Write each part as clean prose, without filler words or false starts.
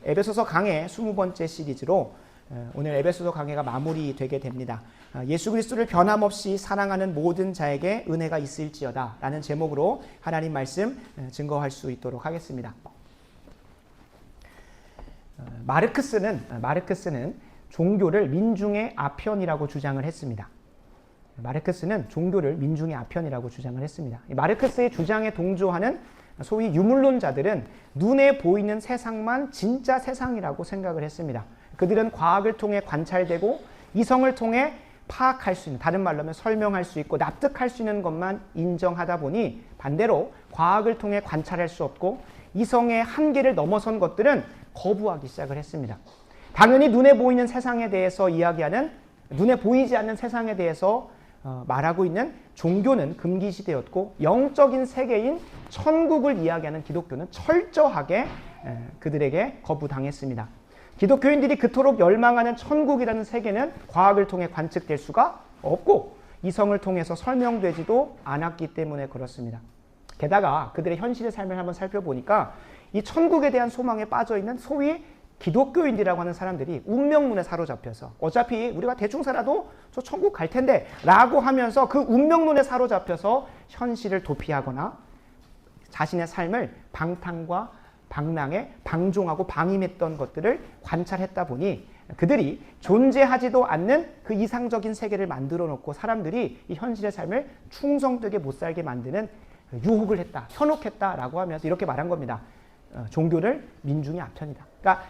에베소서 강해 20번째 시리즈로 오늘 에베소서 강해가 마무리되게 됩니다. 예수 그리스도를 변함없이 사랑하는 모든 자에게 은혜가 있을지어다 라는 제목으로 하나님 말씀 증거할 수 있도록 하겠습니다. 마르크스는 종교를 민중의 아편이라고 주장을 했습니다. 마르크스는 종교를 민중의 아편이라고 주장을 했습니다. 마르크스의 주장에 동조하는 소위 유물론자들은 눈에 보이는 세상만 진짜 세상이라고 생각을 했습니다. 그들은 과학을 통해 관찰되고 이성을 통해 파악할 수 있는, 다른 말로 하면 설명할 수 있고 납득할 수 있는 것만 인정하다 보니 반대로 과학을 통해 관찰할 수 없고 이성의 한계를 넘어선 것들은 거부하기 시작을 했습니다. 당연히 눈에 보이는 세상에 대해서 이야기하는, 눈에 보이지 않는 세상에 대해서 말하고 있는 종교는 금기시되었고 영적인 세계인 천국을 이야기하는 기독교는 철저하게 그들에게 거부당했습니다. 기독교인들이 그토록 열망하는 천국이라는 세계는 과학을 통해 관측될 수가 없고 이성을 통해서 설명되지도 않았기 때문에 그렇습니다. 게다가 그들의 현실의 삶을 한번 살펴보니까 이 천국에 대한 소망에 빠져있는 소위 기독교인들이라고 하는 사람들이 운명론에 사로잡혀서 어차피 우리가 대충 살아도 저 천국 갈 텐데 라고 하면서 그 운명론에 사로잡혀서 현실을 도피하거나 자신의 삶을 방탕과 방랑에 방종하고 방임했던 것들을 관찰했다 보니 그들이 존재하지도 않는 그 이상적인 세계를 만들어 놓고 사람들이 이 현실의 삶을 충성되게 못 살게 만드는 유혹을 했다, 현혹했다라고 하면서 이렇게 말한 겁니다. 종교를 민중의 아편이다. 그러니까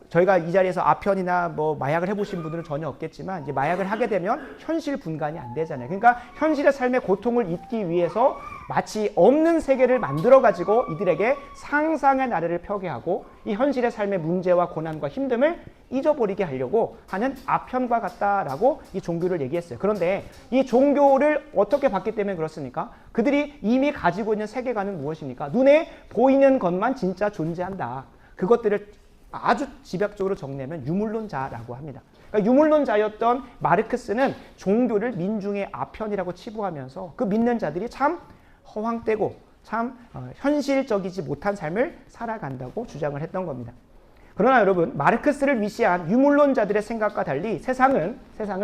저희가 이 자리에서 아편이나 뭐 마약을 해보신 분들은 전혀 없겠지만 이제 마약을 하게 되면 현실 분간이 안 되잖아요. 그러니까 현실의 삶의 고통을 잊기 위해서 마치 없는 세계를 만들어가지고 이들에게 상상의 나래를 펴게 하고 이 현실의 삶의 문제와 고난과 힘듦을 잊어버리게 하려고 하는 아편과 같다라고 이 종교를 얘기했어요. 그런데 이 종교를 어떻게 봤기 때문에 그렇습니까? 그들이 이미 가지고 있는 세계관은 무엇입니까? 눈에 보이는 것만 진짜 존재한다. 그것들을 아주 집약적으로 정리하면 유물론자라고 합니다. 그러니까 유물론자였던 마르크스는 종교를 민중의 아편이라고 치부하면서 그 믿는 자들이 참 허황되고 참 현실적이지 못한 삶을 살아간다고 주장을 했던 겁니다. 그러나 여러분, 마르크스를 위시한 유물론자들의 생각과 달리 세상을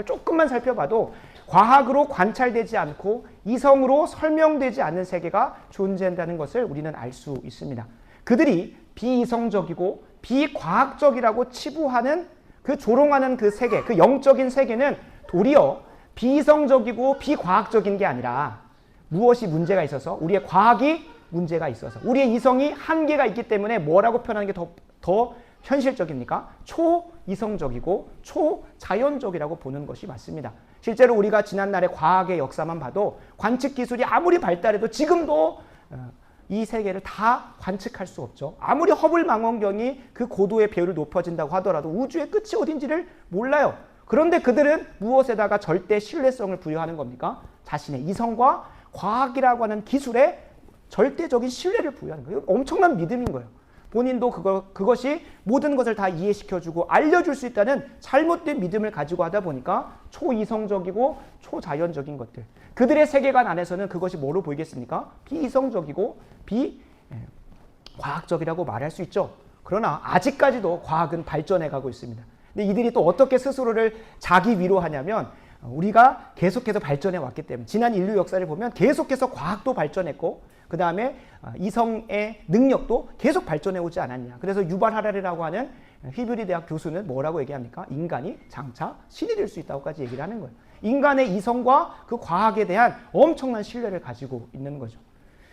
조금만 살펴봐도 과학으로 관찰되지 않고 이성으로 설명되지 않는 세계가 존재한다는 것을 우리는 알 수 있습니다. 그들이 비이성적이고 비과학적이라고 치부하는 그 조롱하는 그 세계, 그 영적인 세계는 도리어 비이성적이고 비과학적인 게 아니라 무엇이 문제가 있어서 우리의 과학이 문제가 있어서 우리의 이성이 한계가 있기 때문에 뭐라고 표현하는 게 더 현실적입니까? 초이성적이고 초자연적이라고 보는 것이 맞습니다. 실제로 우리가 지난날의 과학의 역사만 봐도 관측 기술이 아무리 발달해도 지금도 이 세계를 다 관측할 수 없죠. 아무리 허블 망원경이 그 고도의 배율을 높여진다고 하더라도 우주의 끝이 어딘지를 몰라요. 그런데 그들은 무엇에다가 절대 신뢰성을 부여하는 겁니까? 자신의 이성과 과학이라고 하는 기술에 절대적인 신뢰를 부여하는 거예요. 엄청난 믿음인 거예요. 본인도 그것이 모든 것을 다 이해시켜주고 알려줄 수 있다는 잘못된 믿음을 가지고 하다 보니까 초이성적이고 초자연적인 것들. 그들의 세계관 안에서는 그것이 뭐로 보이겠습니까? 비이성적이고 비과학적이라고 말할 수 있죠. 그러나 아직까지도 과학은 발전해 가고 있습니다. 근데 이들이 또 어떻게 스스로를 자기 위로하냐면 우리가 계속해서 발전해 왔기 때문에 지난 인류 역사를 보면 계속해서 과학도 발전했고 그 다음에 이성의 능력도 계속 발전해 오지 않았냐. 그래서 유발 하라리라고 하는 히브리 대학 교수는 뭐라고 얘기합니까? 인간이 장차 신이 될 수 있다고까지 얘기를 하는 거예요. 인간의 이성과 그 과학에 대한 엄청난 신뢰를 가지고 있는 거죠.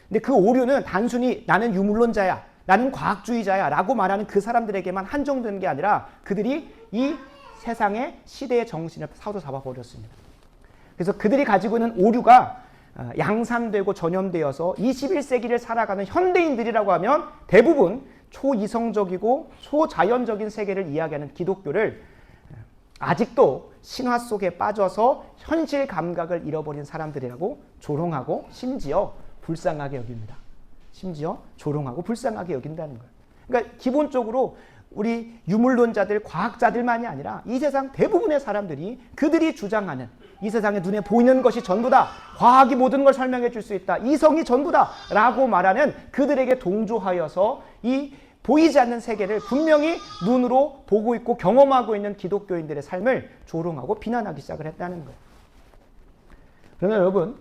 근데 그 오류는 단순히 나는 유물론자야, 나는 과학주의자야 라고 말하는 그 사람들에게만 한정된 게 아니라 그들이 이 세상의 시대의 정신을 사로잡아 버렸습니다. 그래서 그들이 가지고 있는 오류가 양산되고 전염되어서 21세기를 살아가는 현대인들이라고 하면 대부분 초이성적이고 초자연적인 세계를 이야기하는 기독교를 아직도 신화 속에 빠져서 현실 감각을 잃어버린 사람들이라고 조롱하고 심지어 불쌍하게 여깁니다. 심지어 조롱하고 불쌍하게 여긴다는 거예요. 그러니까 기본적으로 우리 유물론자들, 과학자들만이 아니라 이 세상 대부분의 사람들이 그들이 주장하는 이 세상에 눈에 보이는 것이 전부다. 과학이 모든 걸 설명해 줄 수 있다. 이성이 전부다. 라고 말하는 그들에게 동조하여서 이 보이지 않는 세계를 분명히 눈으로 보고 있고 경험하고 있는 기독교인들의 삶을 조롱하고 비난하기 시작을 했다는 거예요. 그러나 여러분,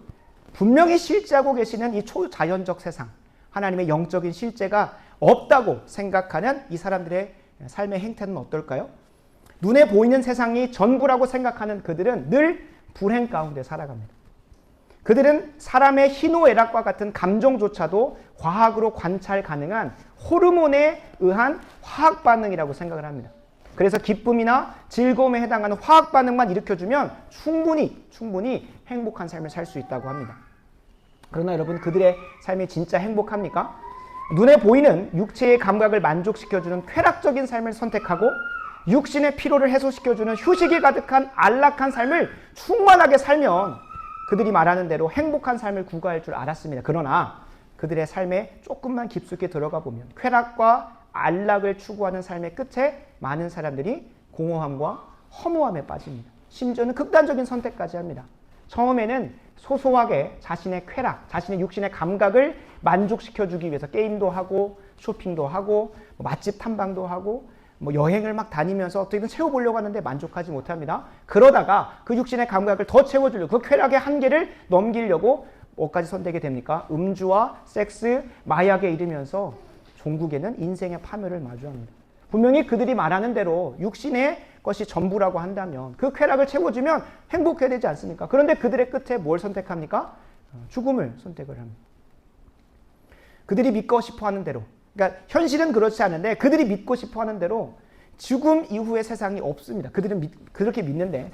분명히 실제하고 계시는 이 초자연적 세상, 하나님의 영적인 실제가 없다고 생각하는 이 사람들의 삶의 행태는 어떨까요? 눈에 보이는 세상이 전부라고 생각하는 그들은 늘 불행 가운데 살아갑니다. 그들은 사람의 희노애락과 같은 감정조차도 과학으로 관찰 가능한 호르몬에 의한 화학 반응이라고 생각을 합니다. 그래서 기쁨이나 즐거움에 해당하는 화학 반응만 일으켜주면 충분히 행복한 삶을 살 수 있다고 합니다. 그러나 여러분, 그들의 삶이 진짜 행복합니까? 눈에 보이는 육체의 감각을 만족시켜주는 쾌락적인 삶을 선택하고 육신의 피로를 해소시켜주는 휴식이 가득한 안락한 삶을 충만하게 살면 그들이 말하는 대로 행복한 삶을 구가할 줄 알았습니다. 그러나 그들의 삶에 조금만 깊숙이 들어가 보면 쾌락과 안락을 추구하는 삶의 끝에 많은 사람들이 공허함과 허무함에 빠집니다. 심지어는 극단적인 선택까지 합니다. 처음에는 소소하게 자신의 쾌락, 자신의 육신의 감각을 만족시켜주기 위해서 게임도 하고 쇼핑도 하고 맛집 탐방도 하고 여행을 막 다니면서 어떻게든 채워보려고 하는데 만족하지 못합니다. 그러다가 그 육신의 감각을 더 채워주려고 그 쾌락의 한계를 넘기려고 뭐까지 선택이 됩니까? 음주와 섹스, 마약에 이르면서 종국에는 인생의 파멸을 마주합니다. 분명히 그들이 말하는 대로 육신의 것이 전부라고 한다면 그 쾌락을 채워주면 행복해야 되지 않습니까? 그런데 그들의 끝에 뭘 선택합니까? 죽음을 선택을 합니다. 그들이 믿고 싶어하는 대로, 그러니까 현실은 그렇지 않은데 그들이 믿고 싶어하는 대로 죽음 이후의 세상이 없습니다. 그들은 그렇게 믿는데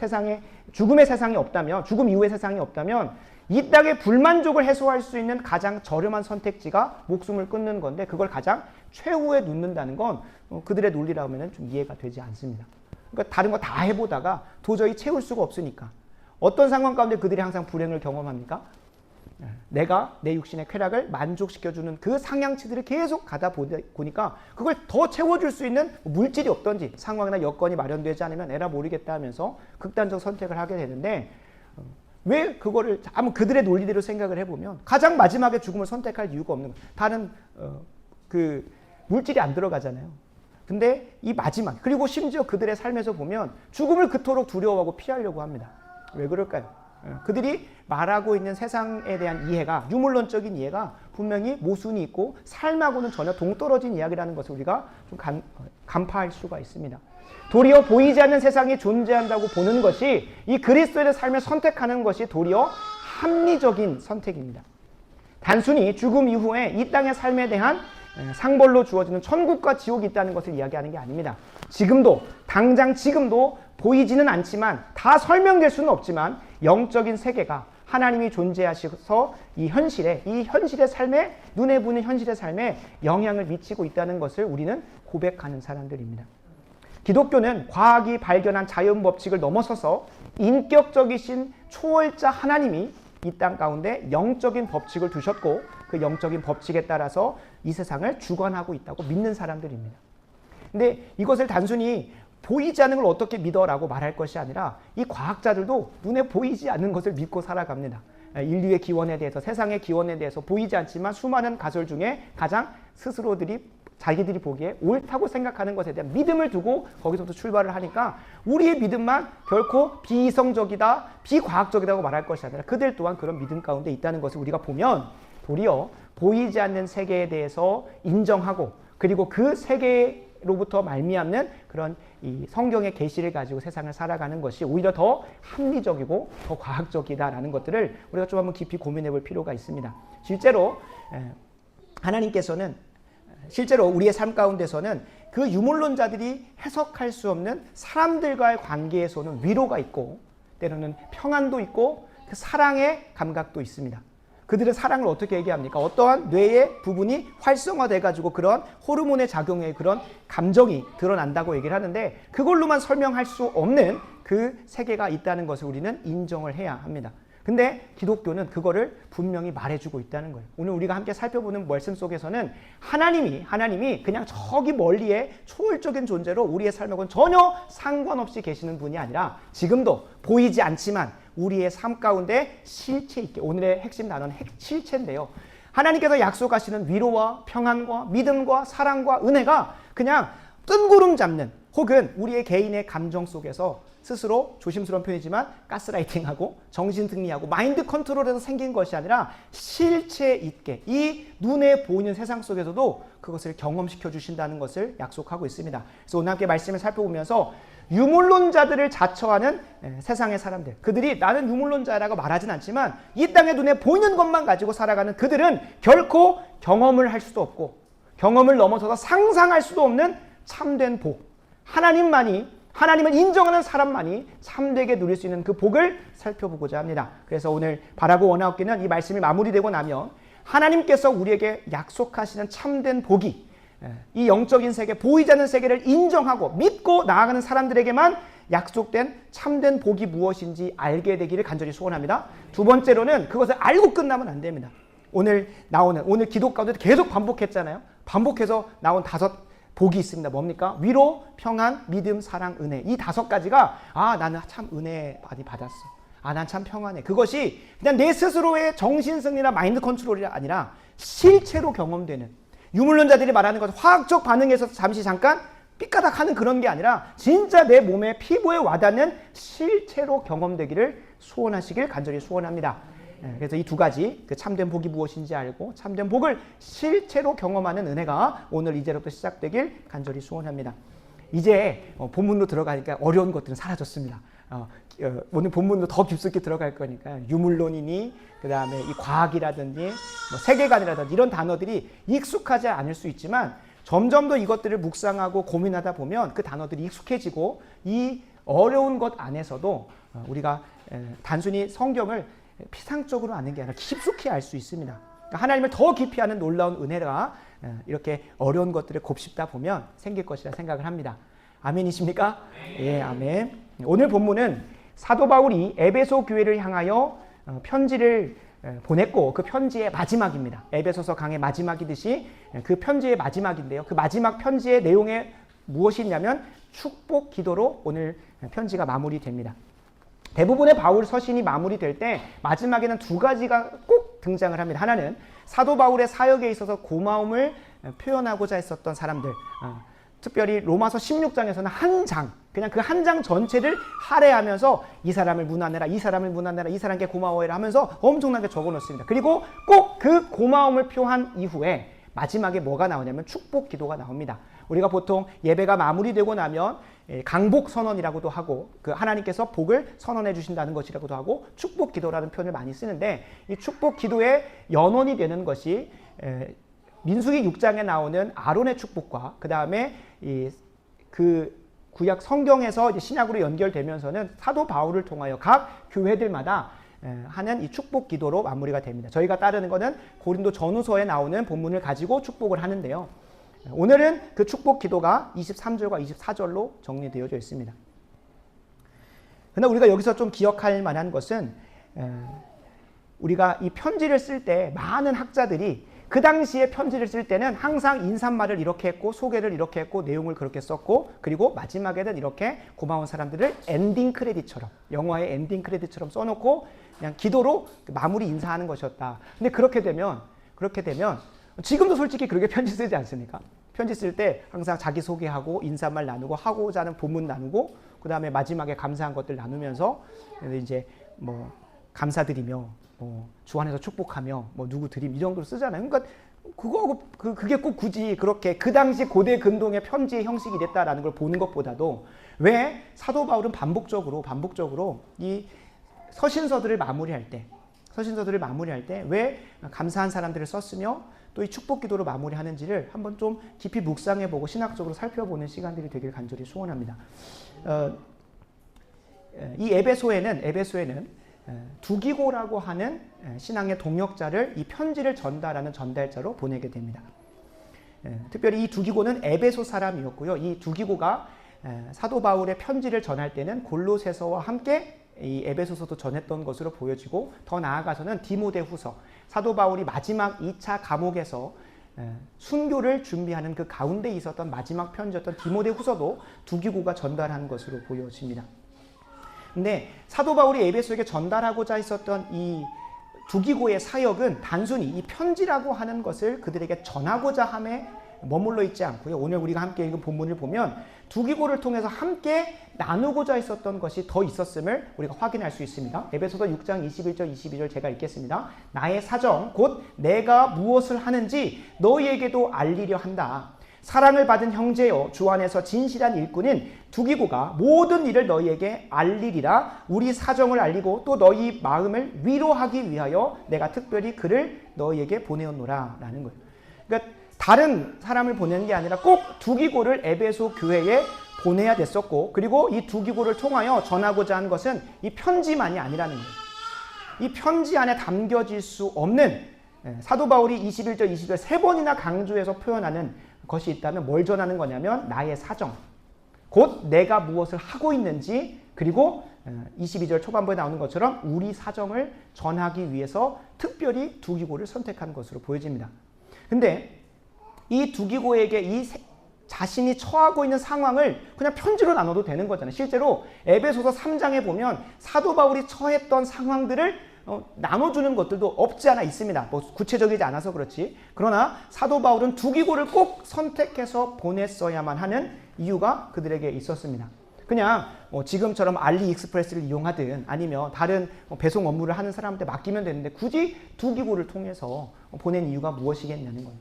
죽음의 세상이 없다면, 죽음 이후의 세상이 없다면 이 땅의 불만족을 해소할 수 있는 가장 저렴한 선택지가 목숨을 끊는 건데 그걸 가장 최후에 놓는다는 건 그들의 논리라면 좀 이해가 되지 않습니다. 그러니까 다른 거 다 해보다가 도저히 채울 수가 없으니까 어떤 상황 가운데 그들이 항상 불행을 경험합니까? 내가 내 육신의 쾌락을 만족시켜주는 그 상향치들을 계속 가다 보니까 그걸 더 채워줄 수 있는 물질이 없던지 상황이나 여건이 마련되지 않으면 에라 모르겠다 하면서 극단적 선택을 하게 되는데 왜 그거를 아무 그들의 논리대로 생각을 해보면 가장 마지막에 죽음을 선택할 이유가 없는 거예요. 다른 그 물질이 안 들어가잖아요. 근데 이 마지막 그리고 심지어 그들의 삶에서 보면 죽음을 그토록 두려워하고 피하려고 합니다. 왜 그럴까요? 그들이 말하고 있는 세상에 대한 이해가 유물론적인 이해가 분명히 모순이 있고 삶하고는 전혀 동떨어진 이야기라는 것을 우리가 좀 간파할 수가 있습니다. 도리어 보이지 않는 세상이 존재한다고 보는 것이 이 그리스도의 삶을 선택하는 것이 도리어 합리적인 선택입니다. 단순히 죽음 이후에 이 땅의 삶에 대한 상벌로 주어지는 천국과 지옥이 있다는 것을 이야기하는 게 아닙니다. 당장 지금도 보이지는 않지만 다 설명될 수는 없지만 영적인 세계가 하나님이 존재하셔서 이 현실의 삶에 눈에 보이는 현실의 삶에 영향을 미치고 있다는 것을 우리는 고백하는 사람들입니다. 기독교는 과학이 발견한 자연 법칙을 넘어서서 인격적이신 초월자 하나님이 이 땅 가운데 영적인 법칙을 두셨고 그 영적인 법칙에 따라서 이 세상을 주관하고 있다고 믿는 사람들입니다. 근데 이것을 단순히 보이지 않는 걸 어떻게 믿어라고 말할 것이 아니라 이 과학자들도 눈에 보이지 않는 것을 믿고 살아갑니다. 인류의 기원에 대해서, 세상의 기원에 대해서 보이지 않지만 수많은 가설 중에 가장 자기들이 보기에 옳다고 생각하는 것에 대한 믿음을 두고 거기서부터 출발을 하니까 우리의 믿음만 결코 비이성적이다, 비과학적이라고 말할 것이 아니라 그들 또한 그런 믿음 가운데 있다는 것을 우리가 보면 도리어 보이지 않는 세계에 대해서 인정하고 그리고 그 세계로부터 말미암는 그런 이 성경의 계시를 가지고 세상을 살아가는 것이 오히려 더 합리적이고 더 과학적이다라는 것들을 우리가 좀 한번 깊이 고민해 볼 필요가 있습니다. 실제로 우리의 삶 가운데서는 그 유물론자들이 해석할 수 없는 사람들과의 관계에서는 위로가 있고 때로는 평안도 있고 그 사랑의 감각도 있습니다. 그들은 사랑을 어떻게 얘기합니까? 어떠한 뇌의 부분이 활성화돼가지고 그런 호르몬의 작용에 그런 감정이 드러난다고 얘기를 하는데 그걸로만 설명할 수 없는 그 세계가 있다는 것을 우리는 인정을 해야 합니다. 근데 기독교는 그거를 분명히 말해주고 있다는 거예요. 오늘 우리가 함께 살펴보는 말씀 속에서는 하나님이 그냥 저기 멀리에 초월적인 존재로 우리의 삶하고는 전혀 상관없이 계시는 분이 아니라 지금도 보이지 않지만 우리의 삶 가운데 실체 있게 오늘의 핵심 단어는 실체인데요. 하나님께서 약속하시는 위로와 평안과 믿음과 사랑과 은혜가 그냥 뜬구름 잡는 혹은 우리의 개인의 감정 속에서 스스로 조심스러운 표현이지만 가스라이팅하고 정신승리하고 마인드 컨트롤에서 생긴 것이 아니라 실체 있게 이 눈에 보이는 세상 속에서도 그것을 경험시켜 주신다는 것을 약속하고 있습니다. 그래서 오늘 함께 말씀을 살펴보면서 유물론자들을 자처하는 세상의 사람들, 그들이 나는 유물론자라고 말하진 않지만 이 땅의 눈에 보이는 것만 가지고 살아가는 그들은 결코 경험을 할 수도 없고 경험을 넘어서서 상상할 수도 없는 참된 복, 하나님을 인정하는 사람만이 참되게 누릴 수 있는 그 복을 살펴보고자 합니다. 그래서 오늘 바라고 원하옵기는 이 말씀이 마무리되고 나면 하나님께서 우리에게 약속하시는 참된 복이 이 영적인 세계, 보이지 않는 세계를 인정하고 믿고 나아가는 사람들에게만 약속된 참된 복이 무엇인지 알게 되기를 간절히 소원합니다. 두 번째로는 그것을 알고 끝나면 안 됩니다. 오늘 기도 가운데 계속 반복했잖아요. 반복해서 나온 5 복이 있습니다. 뭡니까? 위로, 평안, 믿음, 사랑, 은혜. 이 5가지가 나는 참 은혜 많이 받았어. 난 참 평안해. 그것이 그냥 내 스스로의 정신승리나 마인드 컨트롤이 아니라 실체로 경험되는, 유물론자들이 말하는 것은 화학적 반응에서 잠깐 삐까닥하는 그런 게 아니라 진짜 내 몸에 피부에 와닿는 실체로 경험되기를 소원하시길 간절히 소원합니다. 그래서 이 2가지, 그 참된 복이 무엇인지 알고 참된 복을 실체로 경험하는 은혜가 오늘 이제부터 시작되길 간절히 소원합니다. 이제 본문으로 들어가니까 어려운 것들은 사라졌습니다. 오늘 본문도 더 깊숙이 들어갈 거니까 유물론이니 그 다음에 이 과학이라든지 세계관이라든지 이런 단어들이 익숙하지 않을 수 있지만 점점 더 이것들을 묵상하고 고민하다 보면 그 단어들이 익숙해지고 이 어려운 것 안에서도 우리가 단순히 성경을 피상적으로 아는 게 아니라 깊숙이 알 수 있습니다. 그러니까 하나님을 더 깊이 아는 놀라운 은혜가 이렇게 어려운 것들을 곱씹다 보면 생길 것이라 생각을 합니다. 아멘이십니까? 예, 아멘. 오늘 본문은 사도 바울이 에베소 교회를 향하여 편지를 보냈고 그 편지의 마지막입니다. 에베소서 강의 마지막이듯이 그 편지의 마지막인데요. 그 마지막 편지의 내용에 무엇이 있냐면 축복 기도로 오늘 편지가 마무리됩니다. 대부분의 바울 서신이 마무리될 때 마지막에는 2가지가 꼭 등장을 합니다. 하나는 사도 바울의 사역에 있어서 고마움을 표현하고자 했었던 사람들, 특별히 로마서 16장에서는 한 장, 그냥 그 한 장 전체를 할애하면서 이 사람을 문안해라, 이 사람을 문안해라, 이 사람께 고마워해라 하면서 엄청나게 적어놓습니다. 그리고 꼭 그 고마움을 표한 이후에 마지막에 뭐가 나오냐면 축복 기도가 나옵니다. 우리가 보통 예배가 마무리되고 나면 강복 선언이라고도 하고 그 하나님께서 복을 선언해 주신다는 것이라고도 하고 축복 기도라는 표현을 많이 쓰는데 이 축복 기도의 연원이 되는 것이 민수기 6장에 나오는 아론의 축복과 그 다음에 그 구약 성경에서 이제 신약으로 연결되면서는 사도 바울을 통하여 각 교회들마다 하는 이 축복 기도로 마무리가 됩니다. 저희가 따르는 것은 고린도 전후서에 나오는 본문을 가지고 축복을 하는데요. 오늘은 그 축복 기도가 23절과 24절로 정리되어져 있습니다. 그러나 우리가 여기서 좀 기억할 만한 것은 우리가 이 편지를 쓸 때 많은 학자들이 그 당시에 편지를 쓸 때는 항상 인사말을 이렇게 했고 소개를 이렇게 했고 내용을 그렇게 썼고 그리고 마지막에는 이렇게 고마운 사람들을 엔딩 크레딧처럼 영화의 엔딩 크레딧처럼 써놓고 그냥 기도로 마무리 인사하는 것이었다. 근데 그렇게 되면 지금도 솔직히 그렇게 편지 쓰지 않습니까? 편지 쓸 때 항상 자기소개하고 인사말 나누고 하고자 하는 본문 나누고 그 다음에 마지막에 감사한 것들 나누면서 이제 뭐 감사드리며 주 안에서 축복하며 누구 드림 이 정도로 쓰잖아요. 그러니까 그거하고 그게 꼭 굳이 그렇게 그 당시 고대 근동의 편지의 형식이 됐다라는 걸 보는 것보다도 왜 사도 바울은 반복적으로 이 서신서들을 마무리할 때 왜 감사한 사람들을 썼으며 또 이 축복 기도로 마무리하는지를 한번 좀 깊이 묵상해보고 신학적으로 살펴보는 시간들이 되길 간절히 소원합니다. 이 에베소에는 두기고라고 하는 신앙의 동역자를 이 편지를 전달하는 전달자로 보내게 됩니다. 특별히 이 두기고는 에베소 사람이었고요. 이 두기고가 사도 바울의 편지를 전할 때는 골로새서와 함께 이 에베소서도 전했던 것으로 보여지고 더 나아가서는 디모데후서, 사도 바울이 마지막 2차 감옥에서 순교를 준비하는 그 가운데 있었던 마지막 편지였던 디모데후서도 두기고가 전달한 것으로 보여집니다. 근데 사도 바울이 에베소에게 전달하고자 했었던 이 두기고의 사역은 단순히 이 편지라고 하는 것을 그들에게 전하고자 함에 머물러 있지 않고요. 오늘 우리가 함께 읽은 본문을 보면 두기고를 통해서 함께 나누고자 했었던 것이 더 있었음을 우리가 확인할 수 있습니다. 에베소서 6장 21절 22절 제가 읽겠습니다. 나의 사정 곧 내가 무엇을 하는지 너희에게도 알리려 한다. 사랑을 받은 형제여 주 안에서 진실한 일꾼인 두기고가 모든 일을 너희에게 알리리라. 우리 사정을 알리고 또 너희 마음을 위로하기 위하여 내가 특별히 그를 너희에게 보내었노라 라는 거예요. 그러니까 다른 사람을 보내는 게 아니라 꼭 두기고를 에베소 교회에 보내야 됐었고, 그리고 이 두기고를 통하여 전하고자 한 것은 이 편지만이 아니라는 거예요. 이 편지 안에 담겨질 수 없는, 사도 바울이 21절 22절 세 번이나 강조해서 표현하는 것이 있다면 뭘 전하는 거냐면 나의 사정, 곧 내가 무엇을 하고 있는지, 그리고 22절 초반부에 나오는 것처럼 우리 사정을 전하기 위해서 특별히 두기고를 선택한 것으로 보여집니다. 근데 이 두기고에게 이 자신이 처하고 있는 상황을 그냥 편지로 나눠도 되는 거잖아요. 실제로 에베소서 3장에 보면 사도 바울이 처했던 상황들을 나눠주는 것들도 없지 않아 있습니다. 뭐 구체적이지 않아서 그렇지. 그러나 사도 바울은 두기고를 꼭 선택해서 보냈어야만 하는 이유가 그들에게 있었습니다. 그냥 지금처럼 알리익스프레스를 이용하든 아니면 다른 배송 업무를 하는 사람한테 맡기면 되는데 굳이 두기고를 통해서 보낸 이유가 무엇이겠냐는 거예요.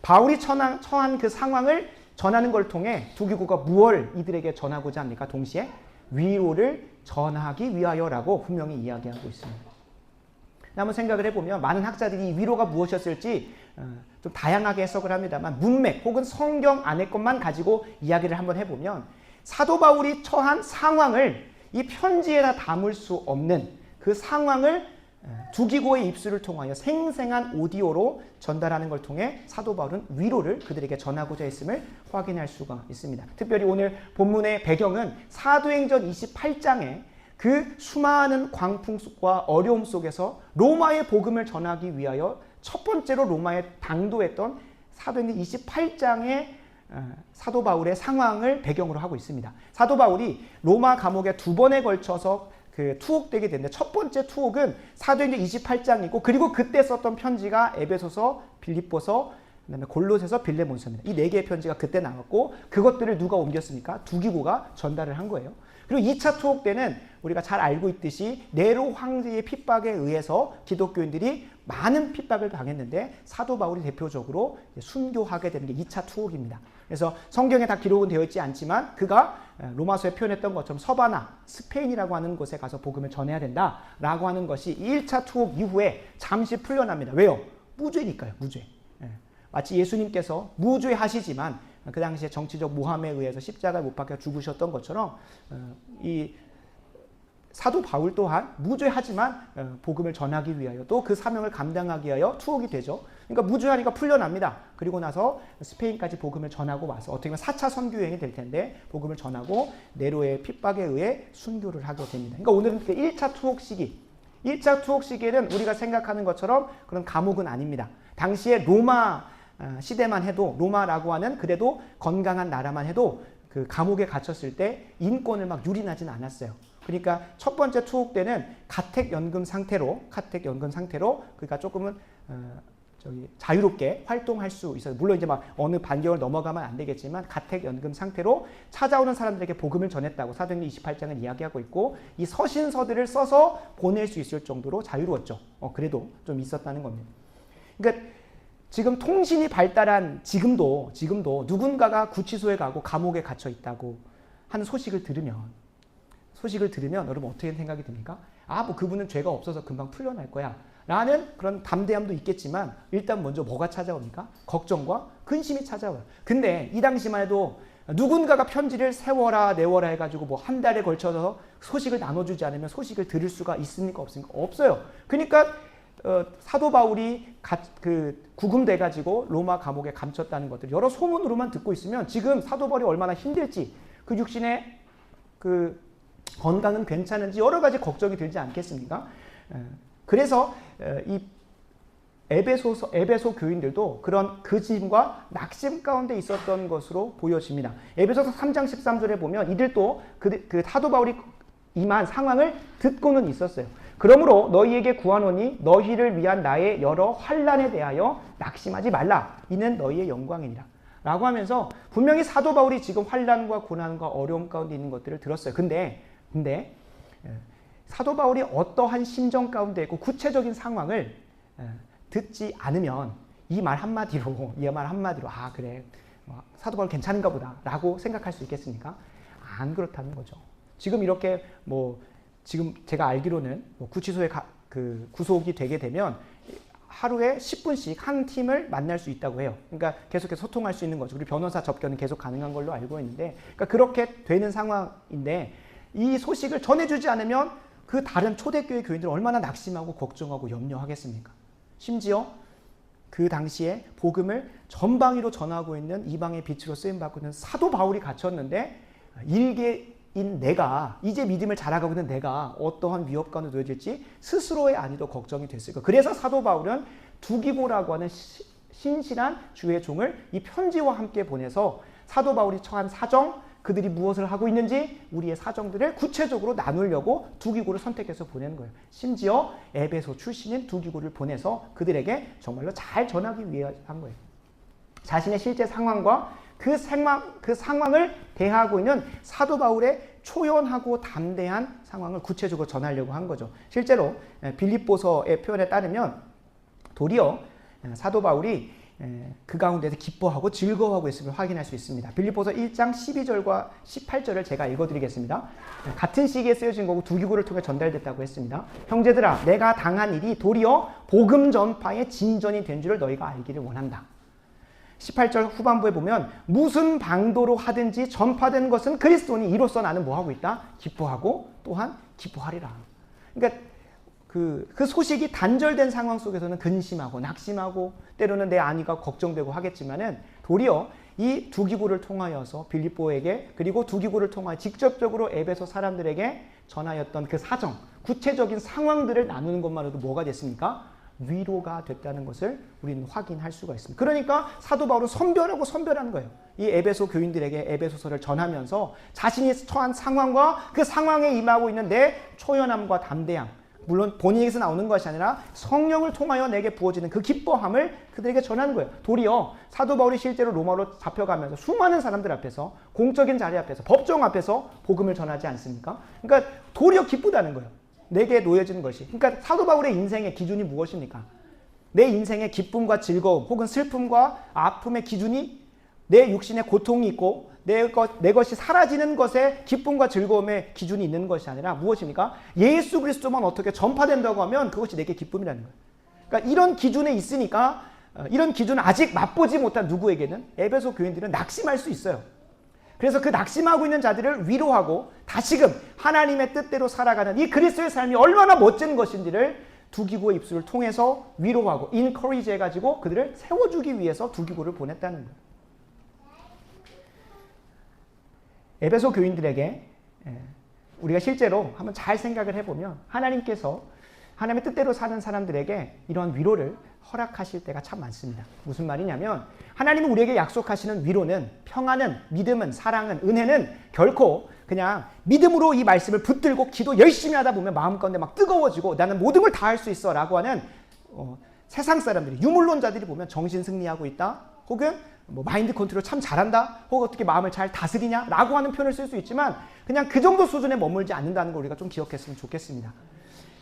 바울이 처한 그 상황을 전하는 걸 통해 두기고가 무엇을 이들에게 전하고자 합니까? 동시에 위로를 전하기 위하여라고 분명히 이야기하고 있습니다. 한번 생각을 해보면 많은 학자들이 위로가 무엇이었을지 좀 다양하게 해석을 합니다만 문맥 혹은 성경 안의 것만 가지고 이야기를 한번 해보면 사도 바울이 처한 상황을 이 편지에다 담을 수 없는 그 상황을 두기고의 입술을 통하여 생생한 오디오로 전달하는 걸 통해 사도 바울은 위로를 그들에게 전하고자 했음을 확인할 수가 있습니다. 특별히 오늘 본문의 배경은 사도행전 28장에 그 수많은 광풍과 어려움 속에서 로마의 복음을 전하기 위하여 첫 번째로 로마에 당도했던 사도행전 28장의 사도 바울의 상황을 배경으로 하고 있습니다. 사도 바울이 로마 감옥에 두 번에 걸쳐서 투옥되게 됐는데 첫 번째 투옥은 사도행전 28장이고 그리고 그때 썼던 편지가 에베소서, 빌립보서, 그다음에 골로새서, 빌레몬서입니다. 이 네 개의 편지가 그때 나왔고 그것들을 누가 옮겼습니까? 두기고가 전달을 한 거예요. 그리고 2차 투옥 때는 우리가 잘 알고 있듯이 네로 황제의 핍박에 의해서 기독교인들이 많은 핍박을 당했는데 사도 바울이 대표적으로 순교하게 되는 게 2차 투옥입니다. 그래서 성경에 다 기록은 되어 있지 않지만 그가 로마서에 표현했던 것처럼 서바나, 스페인이라고 하는 곳에 가서 복음을 전해야 된다라고 하는 것이 1차 투옥 이후에 잠시 풀려납니다. 왜요? 무죄니까요. 무죄. 마치 예수님께서 무죄하시지만 그 당시에 정치적 모함에 의해서 십자가에 못 박혀 죽으셨던 것처럼 이 사도 바울 또한 무죄하지만 복음을 전하기 위하여 또 그 사명을 감당하기 위하여 투옥이 되죠. 그러니까 무죄하니까 풀려납니다. 그리고 나서 스페인까지 복음을 전하고 와서 어떻게 보면 4차 선교 여행이 될 텐데 복음을 전하고 네로의 핍박에 의해 순교를 하게 됩니다. 그러니까 오늘은 1차 투옥 시기, 1차 투옥 시기에는 우리가 생각하는 것처럼 그런 감옥은 아닙니다. 당시에 로마 시대만 해도 로마라고 하는 그래도 건강한 나라만 해도 그 감옥에 gat혔을 때 인권을 막 유린하지는 않았어요. 그러니까 첫 번째 투옥 때는 가택연금 상태로 그러니까 조금은 자유롭게 활동할 수 있어요. 물론 이제 막 어느 반경을 넘어가면 안 되겠지만 가택연금 상태로 찾아오는 사람들에게 복음을 전했다고 사도행전 28장은 이야기하고 있고 이 서신서들을 써서 보낼 수 있을 정도로 자유로웠죠. 그래도 좀 있었다는 겁니다. 그러니까 지금 통신이 발달한 지금도 누군가가 구치소에 가고 감옥에 갇혀 있다고 하는 소식을 들으면 여러분 어떻게 생각이 듭니까? 뭐 그분은 죄가 없어서 금방 풀려날 거야 라는 그런 담대함도 있겠지만 일단 먼저 뭐가 찾아옵니까? 걱정과 근심이 찾아와요. 근데 이 당시만 해도 누군가가 편지를 세워라 내워라 해가지고 뭐 한 달에 걸쳐서 소식을 나눠주지 않으면 소식을 들을 수가 있습니까? 없습니까? 없어요. 그러니까 사도 바울이 구금돼가지고 로마 감옥에 감췄다는 것들 여러 소문으로만 듣고 있으면 지금 사도 바울이 얼마나 힘들지 그 육신의 그 건강은 괜찮은지 여러 가지 걱정이 들지 않겠습니까? 그래서 이 에베소 교인들도 그런 근심과 낙심 가운데 있었던 것으로 보여집니다. 에베소서 3장 13절에 보면 이들도 그 사도 바울이 임한 상황을 듣고는 있었어요. 그러므로 너희에게 구하노니 너희를 위한 나의 여러 환난에 대하여 낙심하지 말라. 이는 너희의 영광이니라. 라고 하면서 분명히 사도 바울이 지금 환난과 고난과 어려움 가운데 있는 것들을 들었어요. 근데 사도 바울이 어떠한 심정 가운데 있고 구체적인 상황을 듣지 않으면 이 말 한마디로 아 그래 사도 바울 괜찮은가 보다 라고 생각할 수 있겠습니까? 안 그렇다는 거죠. 지금 이렇게 지금 제가 알기로는 구치소에 구속이 되게 되면 하루에 10분씩 한 팀을 만날 수 있다고 해요. 그러니까 계속해서 소통할 수 있는 거죠. 그리고 변호사 접견은 계속 가능한 걸로 알고 있는데, 그러니까 그렇게 되는 상황인데 이 소식을 전해주지 않으면 그 다른 초대교회 교인들 얼마나 낙심하고 걱정하고 염려하겠습니까? 심지어 그 당시에 복음을 전방위로 전하고 있는 이방의 빛으로 쓰임받고 있는 사도 바울이 갇혔는데 일개인 내가 이제 믿음을 자라가고 있는 내가 어떠한 위협 가운데 놓여질지 스스로의 안위도 걱정이 됐을 거예요. 그래서 사도 바울은 두기고라고 하는 신실한 주의 종을 이 편지와 함께 보내서 사도 바울이 처한 사정, 그들이 무엇을 하고 있는지 우리의 사정들을 구체적으로 나누려고 두기고를 선택해서 보내는 거예요. 심지어 에베소 출신인 두기고를 보내서 그들에게 정말로 잘 전하기 위해 한 거예요. 자신의 실제 상황과 그 상황을 대하고 있는 사도 바울의 초연하고 담대한 상황을 구체적으로 전하려고 한 거죠. 실제로 빌립보서의 표현에 따르면 도리어 사도 바울이 그 가운데서 기뻐하고 즐거워하고 있음을 확인할 수 있습니다. 빌립보서 1장 12절과 18절을 제가 읽어드리겠습니다. 같은 시기에 쓰여진 거고 두기고를 통해 전달됐다고 했습니다. 형제들아, 내가 당한 일이 도리어 복음 전파의 진전이 된 줄을 너희가 알기를 원한다. 18절 후반부에 보면 무슨 방도로 하든지 전파된 것은 그리스도니 이로써 나는 뭐하고 있다? 기뻐하고 또한 기뻐하리라. 그러니까 그 소식이 단절된 상황 속에서는 근심하고 낙심하고 때로는 내 안위가 걱정되고 하겠지만은 도리어 이 두기고를 통하여서 빌립보에게 그리고 두기고를 통하여 직접적으로 에베소 사람들에게 전하였던 그 사정, 구체적인 상황들을 나누는 것만으로도 뭐가 됐습니까? 위로가 됐다는 것을 우리는 확인할 수가 있습니다. 그러니까 사도 바울은 선별하는 거예요. 이 에베소 교인들에게 에베소서를 전하면서 자신이 처한 상황과 그 상황에 임하고 있는 내 초연함과 담대함, 물론 본인에게서 나오는 것이 아니라 성령을 통하여 내게 부어지는 그 기뻐함을 그들에게 전하는 거예요. 도리어 사도 바울이 실제로 로마로 잡혀가면서 수많은 사람들 앞에서 공적인 자리 앞에서 법정 앞에서 복음을 전하지 않습니까? 그러니까 도리어 기쁘다는 거예요. 내게 놓여지는 것이. 그러니까 사도 바울의 인생의 기준이 무엇입니까? 내 인생의 기쁨과 즐거움 혹은 슬픔과 아픔의 기준이 내 육신의 고통이 있고 내 것이 사라지는 것에 기쁨과 즐거움의 기준이 있는 것이 아니라 무엇입니까? 예수 그리스도만 어떻게 전파된다고 하면 그것이 내게 기쁨이라는 거예요. 그러니까 이런 기준에 있으니까 이런 기준을 아직 맛보지 못한 누구에게는 에베소 교인들은 낙심할 수 있어요. 그래서 그 낙심하고 있는 자들을 위로하고 다시금 하나님의 뜻대로 살아가는 이 그리스도의 삶이 얼마나 멋진 것인지를 두기고의 입술을 통해서 위로하고 인커리지 해가지고 그들을 세워주기 위해서 두기고를 보냈다는 거예요. 에베소 교인들에게 우리가 실제로 한번 잘 생각을 해보면 하나님께서 하나님의 뜻대로 사는 사람들에게 이러한 위로를 허락하실 때가 참 많습니다. 무슨 말이냐면 하나님은 우리에게 약속하시는 위로는 평안은 믿음은 사랑은 은혜는 결코 그냥 믿음으로 이 말씀을 붙들고 기도 열심히 하다 보면 마음 가운데 막 뜨거워지고 나는 모든 걸 다 할 수 있어 라고 하는 세상 사람들이 유물론자들이 보면 정신 승리하고 있다 혹은 마인드 컨트롤 참 잘한다 혹은 어떻게 마음을 잘 다스리냐 라고 하는 표현을 쓸 수 있지만 그냥 그 정도 수준에 머물지 않는다는 걸 우리가 좀 기억했으면 좋겠습니다.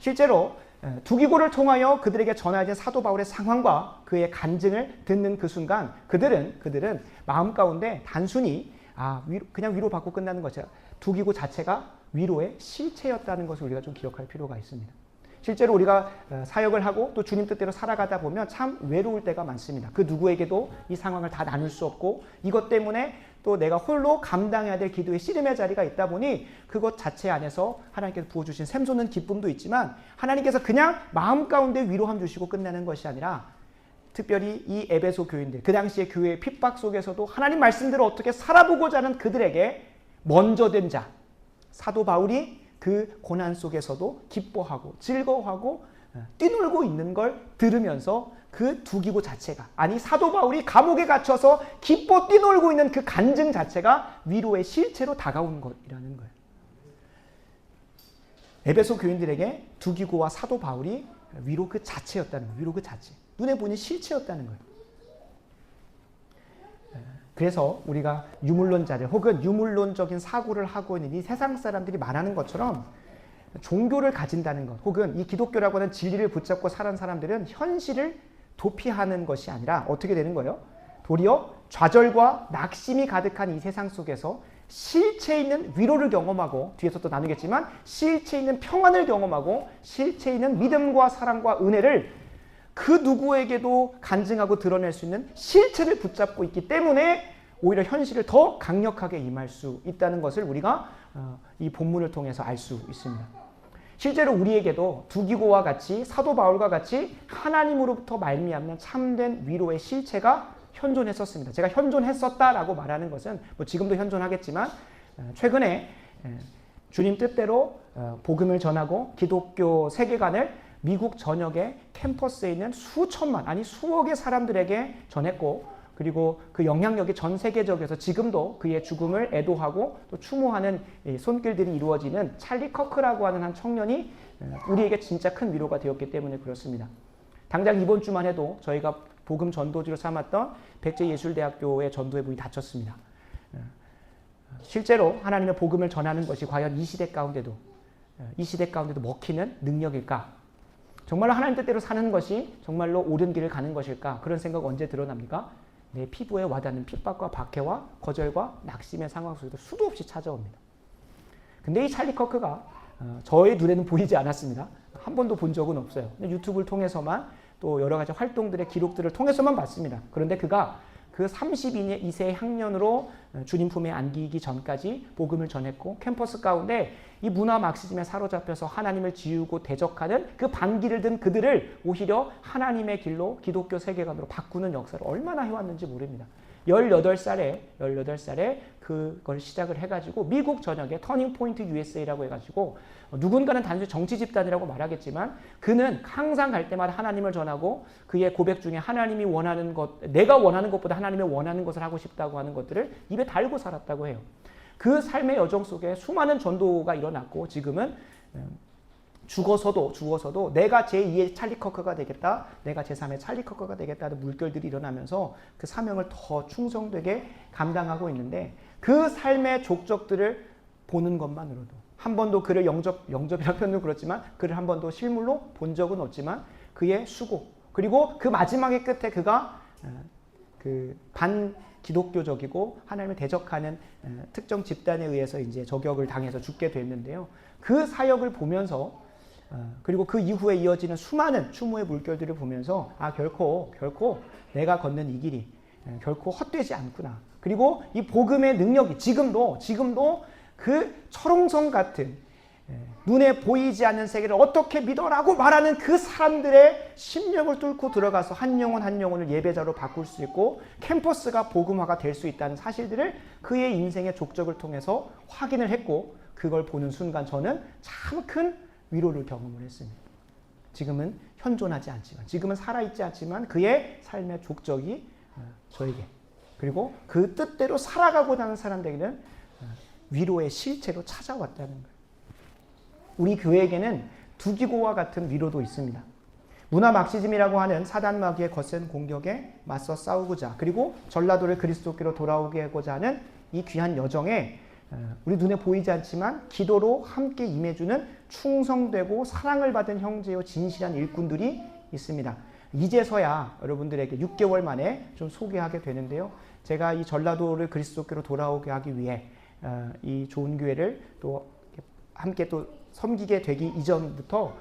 실제로 두기고를 통하여 그들에게 전하여진 사도 바울의 상황과 그의 간증을 듣는 그 순간 그들은 마음 가운데 단순히 그냥 위로받고 끝나는 것이 아니라 두기고 자체가 위로의 실체였다는 것을 우리가 좀 기억할 필요가 있습니다. 실제로 우리가 사역을 하고 또 주님 뜻대로 살아가다 보면 참 외로울 때가 많습니다. 그 누구에게도 이 상황을 다 나눌 수 없고 이것 때문에 또 내가 홀로 감당해야 될 기도의 씨름의 자리가 있다 보니 그것 자체 안에서 하나님께서 부어주신 샘솟는 기쁨도 있지만 하나님께서 그냥 마음 가운데 위로함 주시고 끝내는 것이 아니라 특별히 이 에베소 교인들 그 당시의 교회의 핍박 속에서도 하나님 말씀대로 어떻게 살아보고자 하는 그들에게 먼저 된 자 사도 바울이 그 고난 속에서도 기뻐하고 즐거워하고 뛰놀고 있는 걸 들으면서 그 두기고 자체가 아니 사도 바울이 감옥에 갇혀서 기뻐 뛰놀고 있는 그 간증 자체가 위로의 실체로 다가오는 것이라는 거예요. 에베소 교인들에게 두기고와 사도 바울이 위로 그 자체였다는 거예요. 위로 그 자체. 눈에 보이는 실체였다는 거예요. 그래서 우리가 유물론자들 혹은 유물론적인 사고를 하고 있는 이 세상 사람들이 말하는 것처럼 종교를 가진다는 것 혹은 이 기독교라고 하는 진리를 붙잡고 사는 사람들은 현실을 도피하는 것이 아니라 어떻게 되는 거예요? 도리어 좌절과 낙심이 가득한 이 세상 속에서 실체 있는 위로를 경험하고 뒤에서 또 나누겠지만 실체 있는 평안을 경험하고 실체 있는 믿음과 사랑과 은혜를 그 누구에게도 간증하고 드러낼 수 있는 실체를 붙잡고 있기 때문에 오히려 현실을 더 강력하게 임할 수 있다는 것을 우리가 이 본문을 통해서 알 수 있습니다. 실제로 우리에게도 두기고와 같이 사도 바울과 같이 하나님으로부터 말미암는 참된 위로의 실체가 현존했었습니다. 제가 현존했었다라고 말하는 것은 뭐 지금도 현존하겠지만 최근에 주님 뜻대로 복음을 전하고 기독교 세계관을 미국 전역의 캠퍼스에 있는 수천만 아니 수억의 사람들에게 전했고 그리고 그 영향력이 전 세계적에서 지금도 그의 죽음을 애도하고 또 추모하는 손길들이 이루어지는 찰리 커크라고 하는 한 청년이 우리에게 진짜 큰 위로가 되었기 때문에 그렇습니다. 당장 이번 주만 해도 저희가 복음 전도지로 삼았던 백제예술대학교의 전도회 분이 다쳤습니다. 실제로 하나님의 복음을 전하는 것이 과연 이 시대 가운데도 먹히는 능력일까? 정말로 하나님 뜻대로 사는 것이 정말로 옳은 길을 가는 것일까? 그런 생각 언제 드러납니까? 내 피부에 와닿는 핍박과 박해와 거절과 낙심의 상황 속에도 수도 없이 찾아옵니다. 근데 이 찰리 커크가 저의 눈에는 보이지 않았습니다. 한 번도 본 적은 없어요. 유튜브를 통해서만 또 여러 가지 활동들의 기록들을 통해서만 봤습니다. 그런데 그가 그 32세의 학년으로 주님 품에 안기기 전까지 복음을 전했고 캠퍼스 가운데 이 문화 막시즘에 사로잡혀서 하나님을 지우고 대적하는 그 반기를 든 그들을 오히려 하나님의 길로 기독교 세계관으로 바꾸는 역사를 얼마나 해왔는지 모릅니다. 18살에 그걸 시작을 해가지고 미국 전역에 터닝 포인트 USA라고 해가지고 누군가는 단순히 정치 집단이라고 말하겠지만 그는 항상 갈 때마다 하나님을 전하고 그의 고백 중에 하나님이 원하는 것, 내가 원하는 것보다 하나님이 원하는 것을 하고 싶다고 하는 것들을 입에 달고 살았다고 해요. 그 삶의 여정 속에 수많은 전도가 일어났고 지금은 죽어서도 내가 제2의 찰리 커크가 되겠다. 내가 제3의 찰리 커크가 되겠다는 물결들이 일어나면서 그 사명을 더 충성되게 감당하고 있는데 그 삶의 족적들을 보는 것만으로도 한 번도 그를 영접이라는 표현은 그렇지만 그를 한 번도 실물로 본 적은 없지만 그의 수고 그리고 그 마지막의 끝에 그가 그 반기독교적이고 하나님을 대적하는 특정 집단에 의해서 이제 저격을 당해서 죽게 됐는데요. 그 사역을 보면서 그리고 그 이후에 이어지는 수많은 추모의 물결들을 보면서 결코 내가 걷는 이 길이 결코 헛되지 않구나. 그리고 이 복음의 능력이 지금도 그 철옹성 같은 눈에 보이지 않는 세계를 어떻게 믿어라고 말하는 그 사람들의 심령을 뚫고 들어가서 한 영혼을 예배자로 바꿀 수 있고 캠퍼스가 복음화가 될 수 있다는 사실들을 그의 인생의 족적을 통해서 확인을 했고 그걸 보는 순간 저는 참 큰 위로를 경험을 했습니다. 지금은 현존하지 않지만 지금은 살아있지 않지만 그의 삶의 족적이 저에게 그리고 그 뜻대로 살아가고자 하는 사람들에게는 위로의 실체로 찾아왔다는 거예요. 우리 교회에게는 두기고와 같은 위로도 있습니다. 문화 막시즘이라고 하는 사단 마귀의 거센 공격에 맞서 싸우고자 그리고 전라도를 그리스도교로 돌아오게 하고자 하는 이 귀한 여정에 우리 눈에 보이지 않지만 기도로 함께 임해주는 충성되고 사랑을 받은 형제요 진실한 일꾼들이 있습니다. 이제서야 여러분들에게 6개월 만에 좀 소개하게 되는데요. 제가 이 전라도를 그리스도교로 돌아오게 하기 위해 이 좋은 교회를 또 함께 또 섬기게 되기 이전부터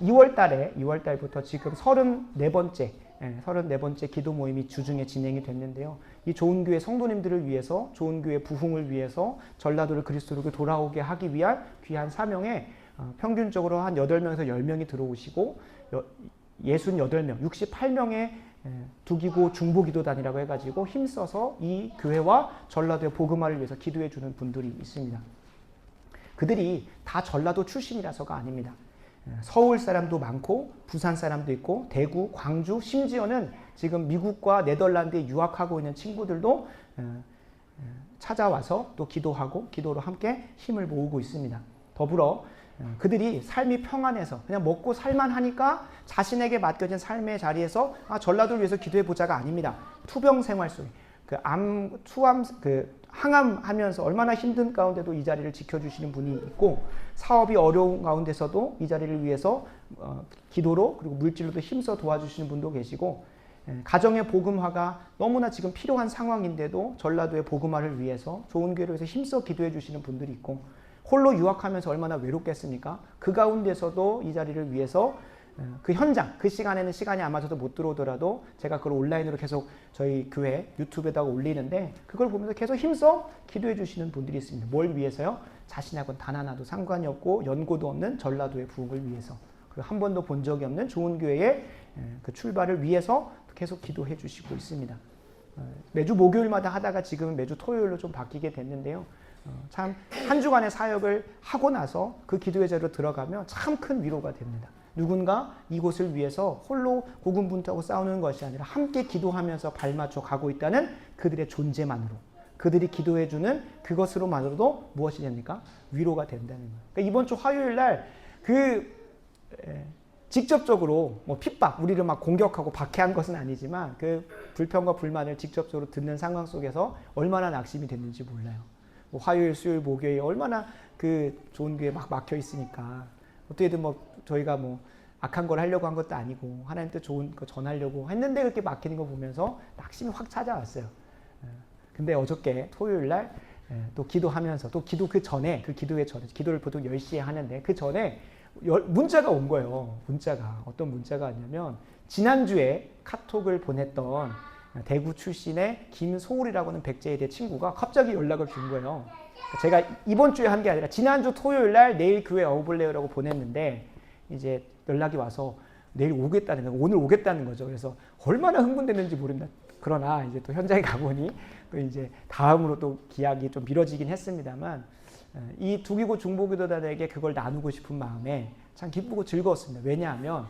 2월달부터 지금 34번째 기도 모임이 주중에 진행이 됐는데요. 이 좋은 교회 성도님들을 위해서 좋은 교회 부흥을 위해서 전라도를 그리스도로 돌아오게 하기 위한 귀한 사명에 평균적으로 한 8명에서 10명이 들어오시고 68명, 68명의 두기고 중보기도단이라고 해가지고 힘써서 이 교회와 전라도의 복음화를 위해서 기도해 주는 분들이 있습니다. 그들이 다 전라도 출신이라서가 아닙니다. 서울 사람도 많고 부산 사람도 있고 대구, 광주, 심지어는 지금 미국과 네덜란드에 유학하고 있는 친구들도 찾아와서 또 기도하고 기도로 함께 힘을 모으고 있습니다. 더불어 그들이 삶이 평안해서 그냥 먹고 살만하니까 자신에게 맡겨진 삶의 자리에서 전라도를 위해서 기도해 보자가 아닙니다. 투병 생활 속에 항암하면서 얼마나 힘든 가운데도 이 자리를 지켜주시는 분이 있고, 사업이 어려운 가운데서도 이 자리를 위해서 기도로 그리고 물질로도 힘써 도와주시는 분도 계시고, 가정의 복음화가 너무나 지금 필요한 상황인데도 전라도의 복음화를 위해서 좋은 교회를 위해서 힘써 기도해 주시는 분들이 있고, 홀로 유학하면서 얼마나 외롭겠습니까? 그 가운데서도 이 자리를 위해서 그 현장, 그 시간에는 시간이 안 맞아서 못 들어오더라도 제가 그걸 온라인으로 계속 저희 교회 유튜브에다가 올리는데, 그걸 보면서 계속 힘써 기도해 주시는 분들이 있습니다. 뭘 위해서요? 자신하고는 단 하나도 상관이 없고 연고도 없는 전라도의 부흥을 위해서, 그리고 한 번도 본 적이 없는 좋은 교회의 그 출발을 위해서 계속 기도해 주시고 있습니다. 매주 목요일마다 하다가 지금은 매주 토요일로 좀 바뀌게 됐는데요. 참 한 주간의 사역을 하고 나서 그 기도의 자리로 들어가면 참 큰 위로가 됩니다. 누군가 이곳을 위해서 홀로 고군분투하고 싸우는 것이 아니라 함께 기도하면서 발맞춰 가고 있다는 그들의 존재만으로, 그들이 기도해주는 그것으로만으로도 무엇이 됩니까? 위로가 된다는 거예요. 그러니까 이번 주 화요일 날 직접적으로 핍박, 우리를 막 공격하고 박해한 것은 아니지만 그 불평과 불만을 직접적으로 듣는 상황 속에서 얼마나 낙심이 됐는지 몰라요. 화요일, 수요일, 목요일 얼마나 그 좋은 교회 막 막혀 있으니까 어떻게든 저희가 악한 걸 하려고 한 것도 아니고 하나님 또 좋은 거 전하려고 했는데 그렇게 막히는 거 보면서 낙심이 확 찾아왔어요. 근데 어저께 토요일 날 또 기도하면서, 또 기도 그 전에, 그 기도의 전에, 기도를 보통 10시에 하는데 그 전에 문자가 온 거예요. 어떤 문자가 왔냐면, 지난주에 카톡을 보냈던 대구 출신의 김소울이라고 하는 백제일의 친구가 갑자기 연락을 준 거예요. 제가 이번 주에 한 게 아니라 지난주 토요일 날 내일 교회 어울래요라고 보냈는데, 이제 연락이 와서 내일 오겠다는 거예요. 오늘 오겠다는 거죠. 그래서 얼마나 흥분됐는지 모릅니다. 그러나 이제 또 현장에 가보니 또 이제 다음으로 또 기약이 좀 미뤄지긴 했습니다만, 이 두기고 중보기도단에게 그걸 나누고 싶은 마음에 참 기쁘고 즐거웠습니다. 왜냐하면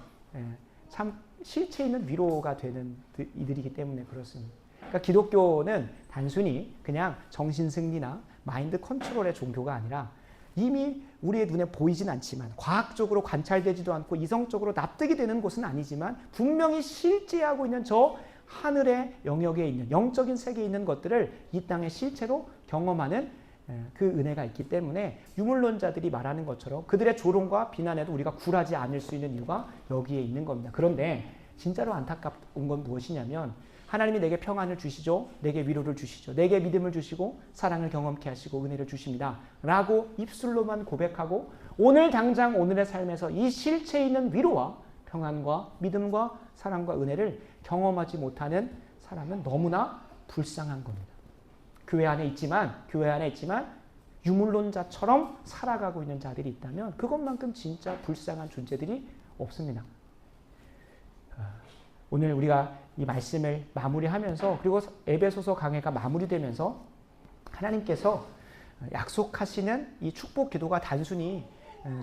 참 실체 있는 위로가 되는 이들이기 때문에 그렇습니다. 그러니까 기독교는 단순히 그냥 정신승리나 마인드 컨트롤의 종교가 아니라, 이미 우리의 눈에 보이진 않지만, 과학적으로 관찰되지도 않고 이성적으로 납득이 되는 곳은 아니지만 분명히 실제하고 있는 저 하늘의 영역에 있는 영적인 세계에 있는 것들을 이 땅의 실체로 경험하는 그 은혜가 있기 때문에, 유물론자들이 말하는 것처럼 그들의 조롱과 비난에도 우리가 굴하지 않을 수 있는 이유가 여기에 있는 겁니다. 그런데 진짜로 안타까운 건 무엇이냐면, 하나님이 내게 평안을 주시죠, 내게 위로를 주시죠, 내게 믿음을 주시고 사랑을 경험케 하시고 은혜를 주십니다 라고 입술로만 고백하고 오늘 당장 오늘의 삶에서 이 실체에 있는 위로와 평안과 믿음과 사랑과 은혜를 경험하지 못하는 사람은 너무나 불쌍한 겁니다. 교회 안에 있지만 유물론자처럼 살아가고 있는 자들이 있다면 그것만큼 진짜 불쌍한 존재들이 없습니다. 오늘 우리가 이 말씀을 마무리하면서, 그리고 에베소서 강해가 마무리되면서 하나님께서 약속하시는 이 축복 기도가 단순히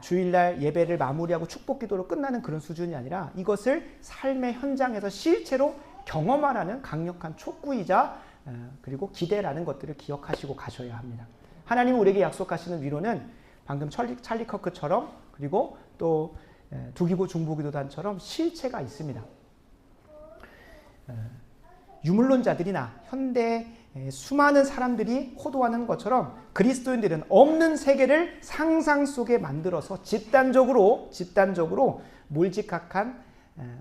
주일날 예배를 마무리하고 축복 기도로 끝나는 그런 수준이 아니라, 이것을 삶의 현장에서 실제로 경험하라는 강력한 촉구이자 그리고 기대라는 것들을 기억하시고 가셔야 합니다. 하나님이 우리에게 약속하시는 위로는 방금 찰리 커크처럼, 그리고 또 두기고 중보기도단처럼 실체가 있습니다. 유물론자들이나 현대 수많은 사람들이 호도하는 것처럼 그리스도인들은 없는 세계를 상상 속에 만들어서 집단적으로 몰직각한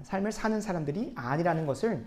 삶을 사는 사람들이 아니라는 것을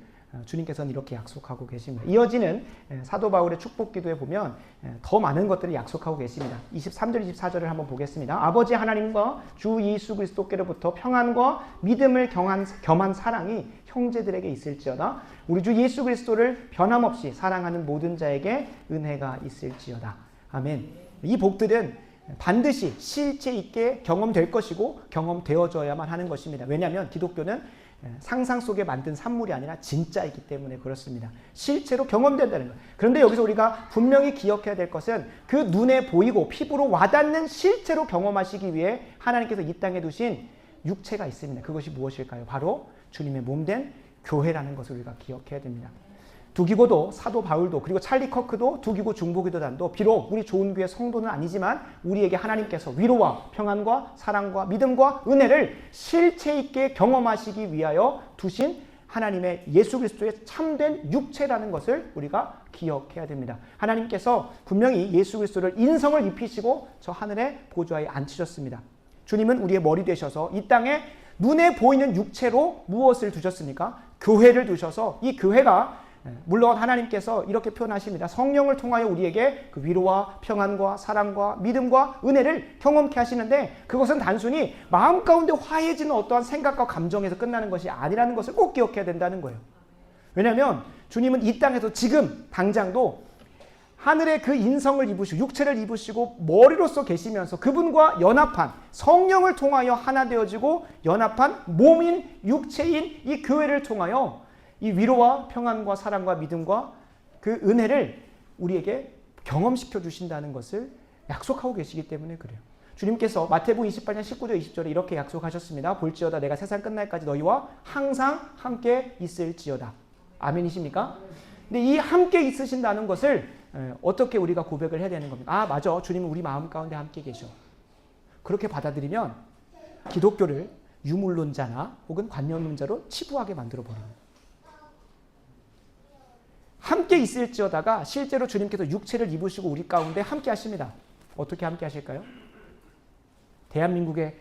주님께서는 이렇게 약속하고 계십니다. 이어지는 사도 바울의 축복 기도에 보면 더 많은 것들을 약속하고 계십니다. 23절 24절을 한번 보겠습니다. 아버지 하나님과 주 예수 그리스도께로부터 평안과 믿음을 겸한 사랑이 형제들에게 있을지어다. 우리 주 예수 그리스도를 변함없이 사랑하는 모든 자에게 은혜가 있을지어다. 아멘. 이 복들은 반드시 실체 있게 경험될 것이고 경험되어져야만 하는 것입니다. 왜냐하면 기독교는 상상 속에 만든 산물이 아니라 진짜이기 때문에 그렇습니다. 실제로 경험된다는 거예요. 그런데 여기서 우리가 분명히 기억해야 될 것은, 그 눈에 보이고 피부로 와닿는 실제로 경험하시기 위해 하나님께서 이 땅에 두신 육체가 있습니다. 그것이 무엇일까요? 바로 주님의 몸된 교회라는 것을 우리가 기억해야 됩니다. 두기고도 사도 바울도 그리고 찰리 커크도 두기고 중보기도단도 비록 우리 좋은 교회 성도는 아니지만 우리에게 하나님께서 위로와 평안과 사랑과 믿음과 은혜를 실체 있게 경험하시기 위하여 두신 하나님의 예수 그리스도의 참된 육체라는 것을 우리가 기억해야 됩니다. 하나님께서 분명히 예수 그리스도를 인성을 입히시고 저 하늘의 보좌에 앉히셨습니다. 주님은 우리의 머리 되셔서 이 땅에 눈에 보이는 육체로 무엇을 두셨습니까? 교회를 두셔서 이 교회가 물론 하나님께서 이렇게 표현하십니다. 성령을 통하여 우리에게 그 위로와 평안과 사랑과 믿음과 은혜를 경험케 하시는데 그것은 단순히 마음 가운데 화해지는 어떠한 생각과 감정에서 끝나는 것이 아니라는 것을 꼭 기억해야 된다는 거예요. 왜냐하면 주님은 이 땅에서 지금 당장도 하늘의 그 인성을 입으시고 육체를 입으시고 머리로서 계시면서 그분과 연합한 성령을 통하여 하나 되어지고 연합한 몸인 육체인 이 교회를 통하여 이 위로와 평안과 사랑과 믿음과 그 은혜를 우리에게 경험시켜 주신다는 것을 약속하고 계시기 때문에 그래요. 주님께서 마태복음 28장 19절 20절에 이렇게 약속하셨습니다. 볼지어다 내가 세상 끝날까지 너희와 항상 함께 있을지어다. 아멘이십니까? 근데 이 함께 있으신다는 것을 어떻게 우리가 고백을 해야 되는 겁니까? 아, 맞아. 주님은 우리 마음 가운데 함께 계셔. 그렇게 받아들이면 기독교를 유물론자나 혹은 관념론자로 치부하게 만들어 버립니다. 함께 있을지어다가 실제로 주님께서 육체를 입으시고 우리 가운데 함께 하십니다. 어떻게 함께 하실까요? 대한민국의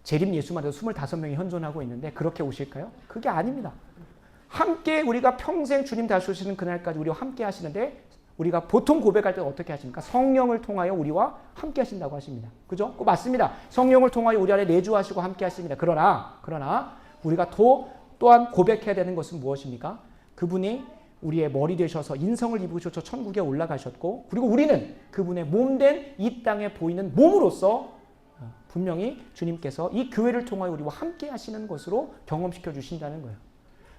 재림 예수만 해도 25명이 현존하고 있는데 그렇게 오실까요? 그게 아닙니다. 함께 우리가 평생 주님 다시 오시는 그날까지 우리와 함께 하시는데 우리가 보통 고백할 때 어떻게 하십니까? 성령을 통하여 우리와 함께 하신다고 하십니다. 그죠? 맞습니다. 성령을 통하여 우리 안에 내주하시고 함께 하십니다. 그러나 우리가 또한 고백해야 되는 것은 무엇입니까? 그분이 우리의 머리 되셔서 인성을 입으셔서 천국에 올라가셨고 그리고 우리는 그분의 몸된 이 땅에 보이는 몸으로서 분명히 주님께서 이 교회를 통하여 우리와 함께 하시는 것으로 경험시켜 주신다는 거예요.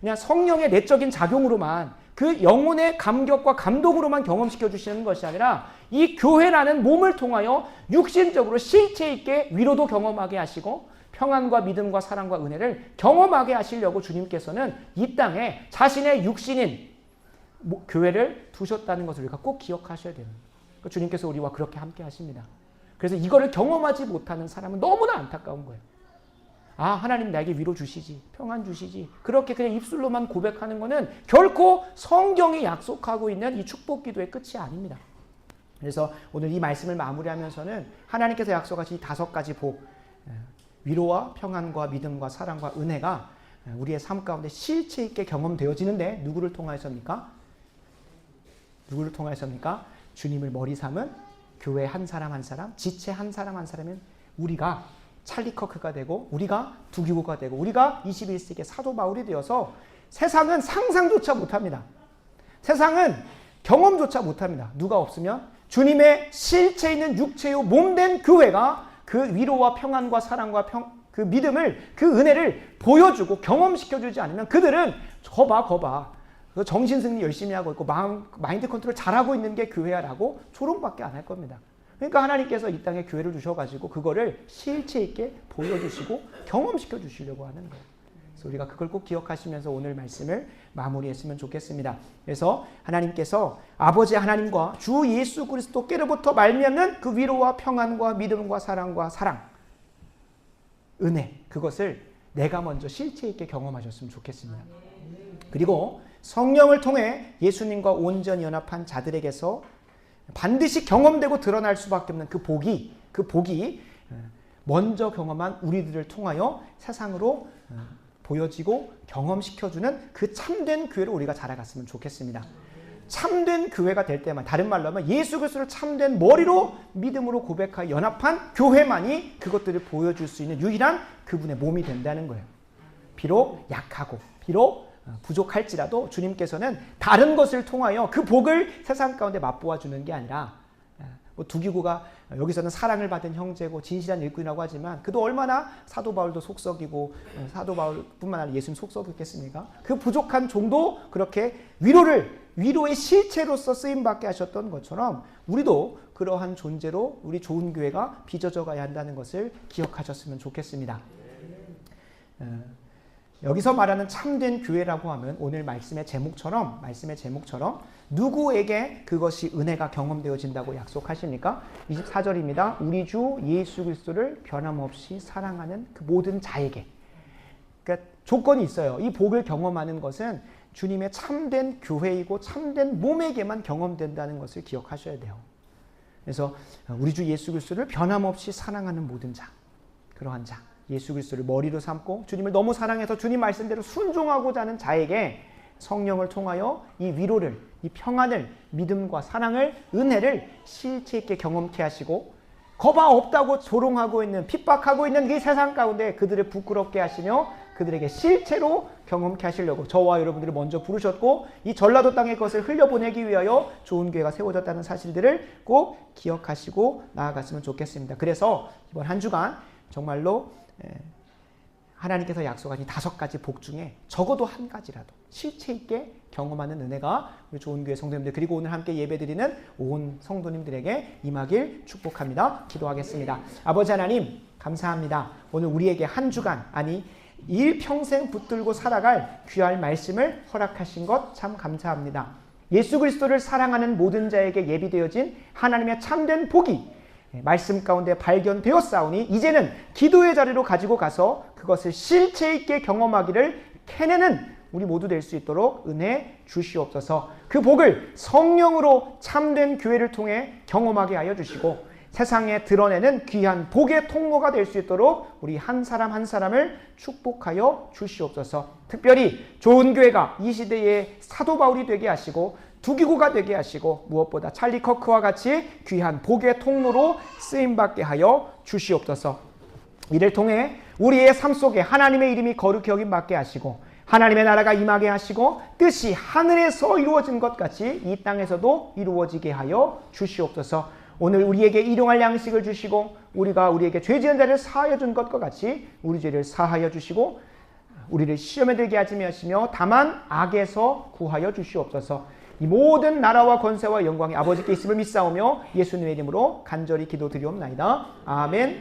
그냥 성령의 내적인 작용으로만 그 영혼의 감격과 감동으로만 경험시켜 주시는 것이 아니라 이 교회라는 몸을 통하여 육신적으로 실체 있게 위로도 경험하게 하시고 평안과 믿음과 사랑과 은혜를 경험하게 하시려고 주님께서는 이 땅에 자신의 육신인 교회를 두셨다는 것을 우리가 꼭 기억하셔야 돼요. 주님께서 우리와 그렇게 함께 하십니다. 그래서 이거를 경험하지 못하는 사람은 너무나 안타까운 거예요. 아, 하나님 나에게 위로 주시지, 평안 주시지. 그렇게 그냥 입술로만 고백하는 것은 결코 성경이 약속하고 있는 이 축복 기도의 끝이 아닙니다. 그래서 오늘 이 말씀을 마무리하면서는 하나님께서 약속하신 이 5가지 복, 위로와 평안과 믿음과 사랑과 은혜가 우리의 삶 가운데 실체 있게 경험되어지는데 누구를 통하여서입니까? 누구를 통하여서입니까? 주님을 머리 삼은 교회 한 사람 한 사람, 지체 한 사람 한 사람은 우리가 찰리 커크가 되고 우리가 두기고가 되고 우리가 21세기의 사도 바울이 되어서 세상은 상상조차 못합니다. 세상은 경험조차 못합니다. 누가 없으면 주님의 실체 있는 육체요 몸된 교회가 그 위로와 평안과 사랑과 그 믿음을 그 은혜를 보여주고 경험시켜주지 않으면 그들은 거봐 정신승리 열심히 하고 있고 마인드 컨트롤 잘하고 있는 게 교회야라고 조롱밖에 안 할 겁니다. 그러니까 하나님께서 이 땅에 교회를 주셔가지고 그거를 실체 있게 보여주시고 경험시켜 주시려고 하는 거예요. 그래서 우리가 그걸 꼭 기억하시면서 오늘 말씀을 마무리했으면 좋겠습니다. 그래서 하나님께서 아버지 하나님과 주 예수 그리스도께로부터 말미암는 그 위로와 평안과 믿음과 사랑과 사랑, 은혜, 그것을 내가 먼저 실체 있게 경험하셨으면 좋겠습니다. 그리고 성령을 통해 예수님과 온전히 연합한 자들에게서 반드시 경험되고 드러날 수밖에 없는 그 복이 먼저 경험한 우리들을 통하여 세상으로 보여지고 경험시켜주는 그 참된 교회로 우리가 자라갔으면 좋겠습니다. 참된 교회가 될 때만, 다른 말로 하면 예수 그리스도를 참된 머리로 믿음으로 고백하여 연합한 교회만이 그것들을 보여줄 수 있는 유일한 그분의 몸이 된다는 거예요. 비록 약하고 비록 부족할지라도 주님께서는 다른 것을 통하여 그 복을 세상 가운데 맛보아 주는 게 아니라, 두기고가 여기서는 사랑을 받은 형제고 진실한 일꾼이라고 하지만 그도 얼마나 사도 바울도 속썩이고 사도 바울뿐만 아니라 예수님 속썩였겠습니까? 그 부족한 종도 그렇게 위로의 실체로서 쓰임받게 하셨던 것처럼 우리도 그러한 존재로 우리 좋은 교회가 빚어져 가야 한다는 것을 기억하셨으면 좋겠습니다. 여기서 말하는 참된 교회라고 하면 오늘 말씀의 제목처럼 누구에게 그것이 은혜가 경험되어진다고 약속하십니까? 24절입니다. 우리 주 예수 그리스도를 변함없이 사랑하는 그 모든 자에게. 그러니까 조건이 있어요. 이 복을 경험하는 것은 주님의 참된 교회이고 참된 몸에게만 경험된다는 것을 기억하셔야 돼요. 그래서 우리 주 예수 그리스도를 변함없이 사랑하는 모든 자, 그러한 자, 예수 그리스도를 머리로 삼고 주님을 너무 사랑해서 주님 말씀대로 순종하고자 하는 자에게 성령을 통하여 이 위로를, 이 평안을, 믿음과 사랑을, 은혜를 실체 있게 경험케 하시고 거봐 없다고 조롱하고 있는, 핍박하고 있는 이 세상 가운데 그들을 부끄럽게 하시며 그들에게 실체로 경험케 하시려고 저와 여러분들을 먼저 부르셨고 이 전라도 땅의 것을 흘려보내기 위하여 좋은 교회가 세워졌다는 사실들을 꼭 기억하시고 나아갔으면 좋겠습니다. 그래서 이번 한 주간 정말로 하나님께서 약속하신 5가지 복 중에 적어도 한 가지라도 실체 있게 경험하는 은혜가 우리 좋은교회 성도님들 그리고 오늘 함께 예배드리는 온 성도님들에게 임하길 축복합니다. 기도하겠습니다. 아버지 하나님 감사합니다. 오늘 우리에게 한 주간 아니 일평생 붙들고 살아갈 귀할 말씀을 허락하신 것 참 감사합니다. 예수 그리스도를 사랑하는 모든 자에게 예비되어진 하나님의 참된 복이 말씀 가운데 발견되었사오니 이제는 기도의 자리로 가지고 가서 그것을 실체 있게 경험하기를 캐내는 우리 모두 될 수 있도록 은혜 주시옵소서. 그 복을 성령으로 참된 교회를 통해 경험하게 하여 주시고 세상에 드러내는 귀한 복의 통로가 될 수 있도록 우리 한 사람 한 사람을 축복하여 주시옵소서. 특별히 좋은 교회가 이 시대의 사도 바울이 되게 하시고 두기고가 되게 하시고 무엇보다 찰리 커크와 같이 귀한 복의 통로로 쓰임받게 하여 주시옵소서. 이를 통해 우리의 삶 속에 하나님의 이름이 거룩히 여김받게 하시고 하나님의 나라가 임하게 하시고 뜻이 하늘에서 이루어진 것 같이 이 땅에서도 이루어지게 하여 주시옵소서. 오늘 우리에게 일용할 양식을 주시고 우리가 우리에게 죄 지은 자를 사하여 준 것과 같이 우리 죄를 사하여 주시고 우리를 시험에 들게 하지 마시며 다만 악에서 구하여 주시옵소서. 이 모든 나라와 권세와 영광이 아버지께 있음을 믿사오며 예수님의 이름으로 간절히 기도드리옵나이다. 아멘.